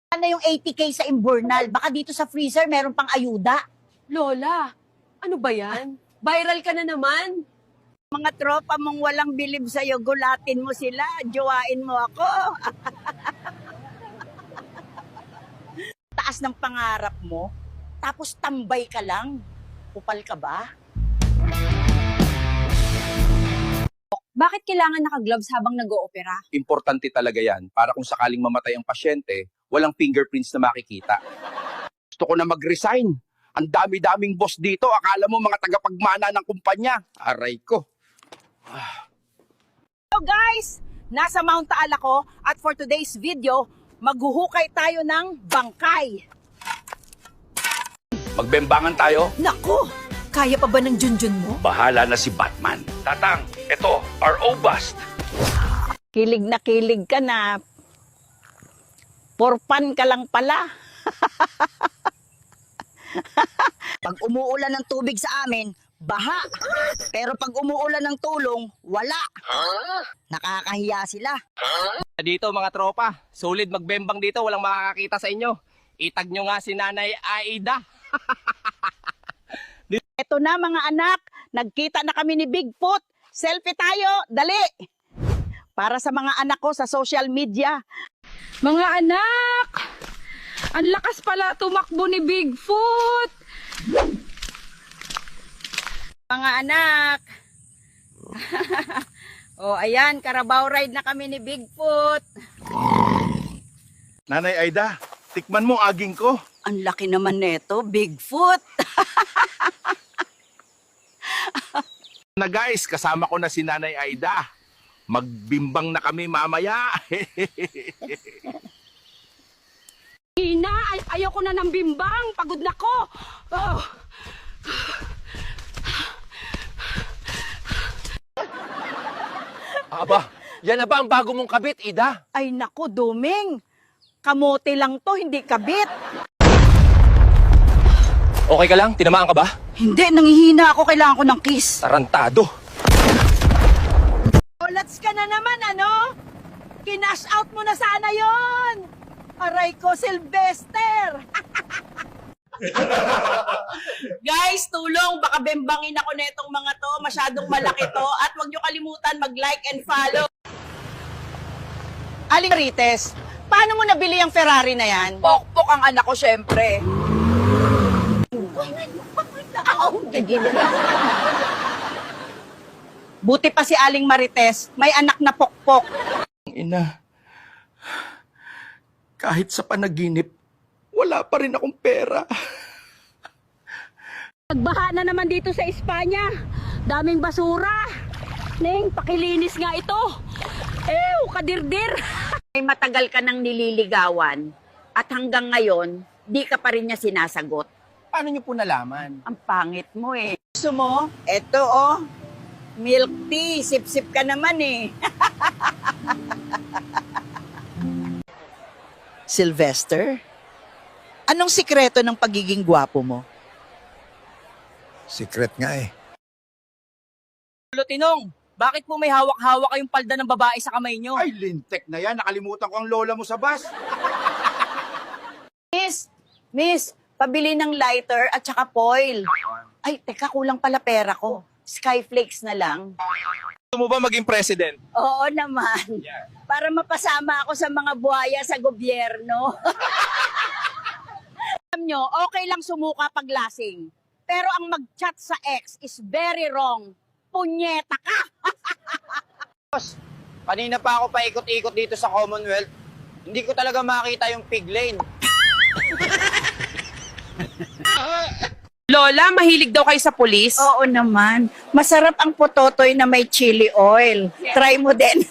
Ano yung 80K sa Imbornal? Baka dito sa freezer meron pang ayuda. Lola, ano ba yan? Viral ka na naman. Mga tropa mong walang bilib sa'yo, gulatin mo sila, jowain mo ako. Taas ng pangarap mo, tapos tambay ka lang. Kupal ka ba? Bakit kailangan naka-gloves habang nag-oopera? Importante talaga yan para kung sakaling mamatay ang pasyente, walang fingerprints na makikita. Gusto ko na mag-resign. Ang dami-daming boss dito. Akala mo mga tagapagmana ng kumpanya. Aray ko. So guys, nasa Mount Taal ako at for today's video, maghuhukay tayo ng bangkay. Magbembangan tayo. Naku, kaya pa ba ng junjun mo? Bahala na si Batman. Tatang, ito, RO Bust. Kilig ka na. Porpan ka lang pala. Pag umuulan ng tubig sa amin, baha. Pero pag umuulan ng tulong, wala. Nakakahiya sila. Dito mga tropa, solid magbembang dito, walang makakakita sa inyo. Itag nyo nga si Nanay Aida. Eto na mga anak, nagkita na kami ni Bigfoot. Selfie tayo, dali! Para sa mga anak ko sa social media. Mga anak! Ang lakas pala tumakbo ni Bigfoot! Mga anak! O ayan, Carabao ride na kami ni Bigfoot. Nanay Aida, tikman mo aging ko. Ang laki naman neto, Bigfoot. Na guys, kasama ko na si Nanay Aida. Magbimbang na kami mamaya. Ina, ayoko na ng bimbang. Pagod na ko. Oh. Aba, yan na ba ang bago mong kabit, Ida? Ay naku, Duming. Kamote lang to, hindi kabit. Okay ka lang? Tinamaan ka ba? Hindi, nangihina ako. Kailangan ko ng kiss. Tarantado. Ulats ka na naman, ano? Kinash out mo na sana yon. Aray ko, Sylvester. Guys, tulong. Baka bembangin ako netong mga to. Masyadong malaki to. At huwag nyo kalimutan mag-like and follow. Aling Rites, paano mo nabili ang Ferrari na yan? Pokpok ang anak ko, syempre. Buti pa si Aling Marites, may anak na pokpok. Ina, kahit sa panaginip, wala pa rin akong pera. Nagbaha na naman dito sa Espanya. Daming basura. Neng, pakilinis nga ito. Kadirdir. May matagal ka nang nililigawan at hanggang ngayon, di ka pa rin niya sinasagot. Paano nyo po nalaman? Ang pangit mo eh. Gusto mo? Eto oh, milk tea. Sip-sip ka naman eh. Sylvester, anong sikreto ng pagiging gwapo mo? Secret nga eh. Tinong, bakit po may hawak-hawak kayong palda ng babae sa kamay nyo? Ay, lintek na yan. Nakalimutan ko ang lola mo sa bus. Miss, pabili ng lighter at saka foil. Ay, teka, kulang pala pera ko. Skyflakes na lang. Gusto mo ba maging president? Oo naman. Para mapasama ako sa mga buhaya sa gobyerno. Alam nyo, okay lang sumuka pag lasing. Pero ang mag-chat sa ex is very wrong. Punyeta ka! Kanina pa ako paikot-ikot dito sa Commonwealth. Hindi ko talaga makita yung pig lane. Lola, mahilig daw kayo sa pulis? Oo naman. Masarap ang pototoy na may chili oil. Try mo din.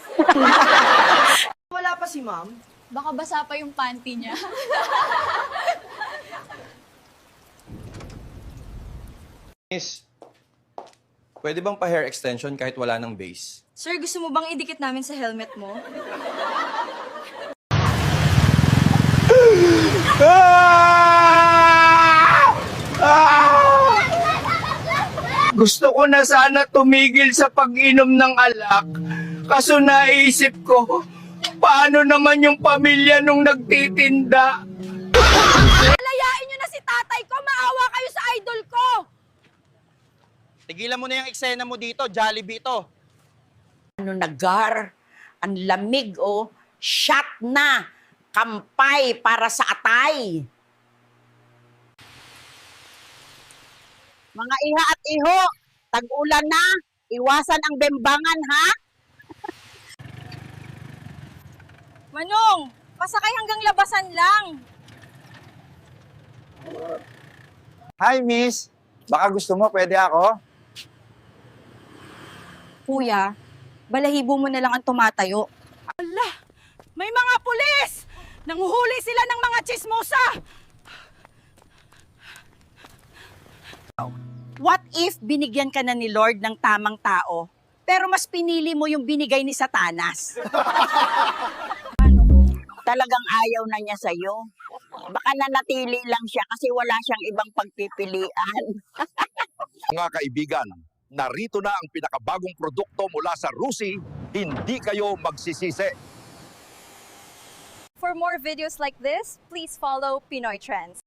Wala pa si ma'am. Baka basa pa yung panty niya. Miss, pwede bang pa-hair extension kahit wala ng base? Sir, gusto mo bang idikit namin sa helmet mo? Gusto ko na sana tumigil sa pag-inom ng alak. Kaso naisip ko, paano naman yung pamilya nung nagtitinda? Layain nyo na si tatay ko, maawa kayo sa idol ko! Tigilan mo na yung eksena mo dito, Jollibee to. Ano nagar? Ang lamig oh. Shot na. Kampay para sa atay. Mga iha at iho, tag-ulan na, iwasan ang bembangan ha. Manong, pasakay hanggang labasan lang. Hi, miss. Baka gusto mo, pwede ako? Kuya, balahibo mo na lang ang tumatayo. May mga pulis! Nanguhuli sila ng mga chismosa! What if binigyan ka na ni Lord ng tamang tao, pero mas pinili mo yung binigay ni Satanas? Talagang ayaw na niya sa'yo. Baka nanatili lang siya kasi wala siyang ibang pagpipilian. Mga kaibigan, narito na ang pinakabagong produkto mula sa Rusi, hindi kayo magsisisi. For more videos like this, please follow Pinoy Trends.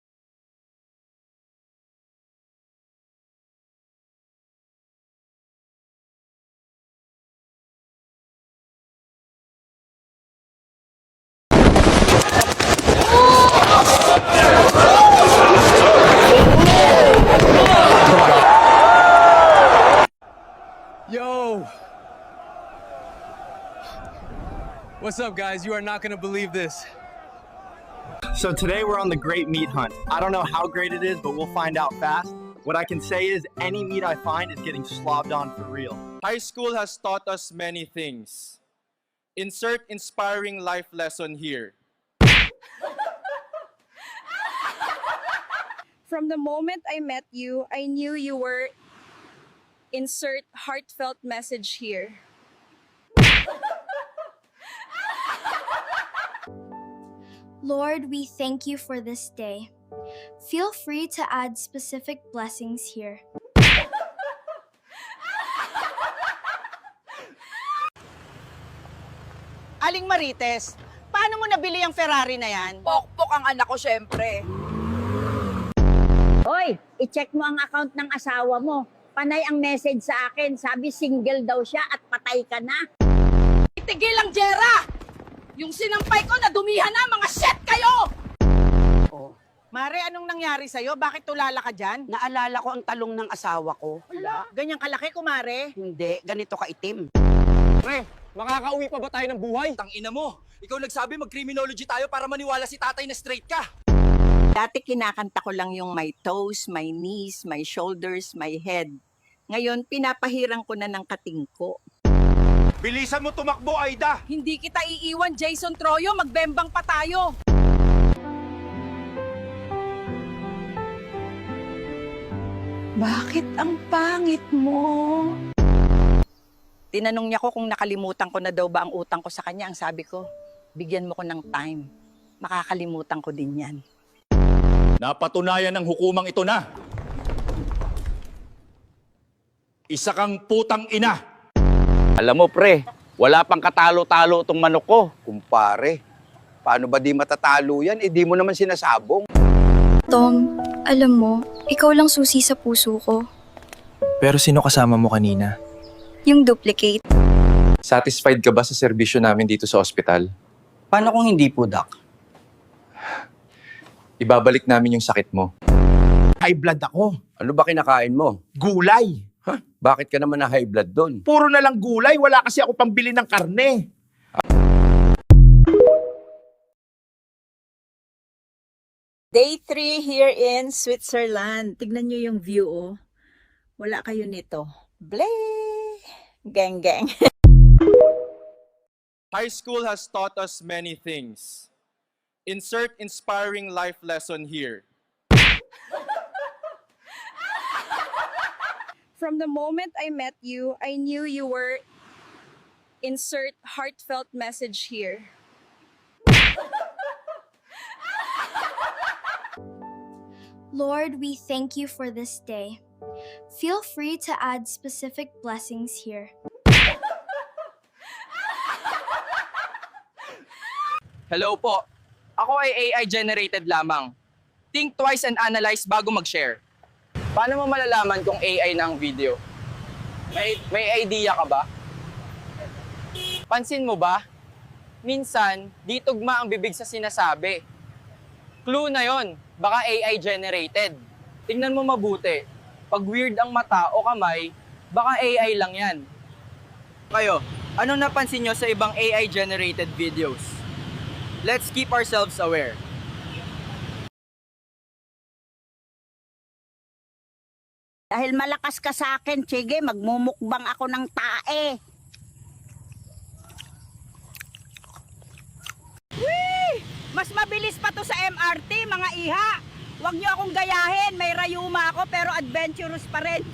Yo! What's up, guys? You are not gonna believe this. So today we're on the great meat hunt. I don't know how great it is, but we'll find out fast. What I can say is any meat I find is getting slobbed on for real. High school has taught us many things. Insert inspiring life lesson here. From the moment I met you, I knew you were. Insert heartfelt message here. Lord, we thank you for this day. Feel free to add specific blessings here. Aling Marites, paano mo nabili ang Ferrari na yan? Pokpok ang anak ko, syempre. Hoy, i-check mo ang account ng asawa mo. Panay ang message sa akin. Sabi single daw siya at patay ka na. Itigil ang Jera! Yung sinampay ko, nadumihan na, mga shit kayo! Mare, anong nangyari sa'yo? Bakit tulala ka dyan? Naalala ko ang talong ng asawa ko. Ganyang kalaki, kumare. Hindi, ganito kaitim. Pre, makakauwi pa ba tayo ng buhay? Tangina mo, ikaw nagsabi mag-criminology tayo para maniwala si tatay na straight ka. Dati kinakanta ko lang yung my toes, my knees, my shoulders, my head. Ngayon, pinapahirang ko na ng katingko. Bilisan mo tumakbo, Aida! Hindi kita iiwan, Jason Troyo, magbembang pa tayo. Bakit ang pangit mo? Tinanong niya ko kung nakalimutan ko na daw ba ang utang ko sa kanya. Ang sabi ko, bigyan mo ko ng time. Makakalimutan ko din yan. Napatunayan ng hukumang ito na. Isa kang putang ina. Alam mo pre, wala pang katalo-talo itong manok ko. Kumpare, paano ba di matatalo yan? Eh di mo naman sinasabong. Tom, alam mo, ikaw lang susi sa puso ko. Pero sino kasama mo kanina? Yung duplicate. Satisfied ka ba sa serbisyo namin dito sa ospital? Paano kung hindi po, Doc? Ibabalik namin yung sakit mo. High blood ako. Ano ba kinakain mo? Gulay. Bakit ka naman na high blood doon? Puro na lang gulay. Wala kasi ako pambili ng karne. Day 3 here in Switzerland. Tignan nyo yung view, oh. Wala kayo nito. Bleh! Gang, gang. High school has taught us many things. Insert inspiring life lesson here. From the moment I met you, I knew you were. Insert heartfelt message here. Lord, we thank you for this day. Feel free to add specific blessings here. Hello po. Ako ay AI generated lamang. Think twice and analyze bago mag-share. Paano mo malalaman kung AI na ang video? May idea ka ba? Pansin mo ba? Minsan, di tugma ang bibig sa sinasabi. Clue na yon, baka AI generated. Tingnan mo mabuti. Pag weird ang mata o kamay, baka AI lang yan. Kayo, ano napansin nyo sa ibang AI generated videos? Let's keep ourselves aware. Dahil malakas ka sa akin, sige, magmumukbang ako ng tae. Whee! Mas mabilis pa to sa MRT, mga iha. Huwag niyo akong gayahin, may rayuma ako pero adventurous pa rin.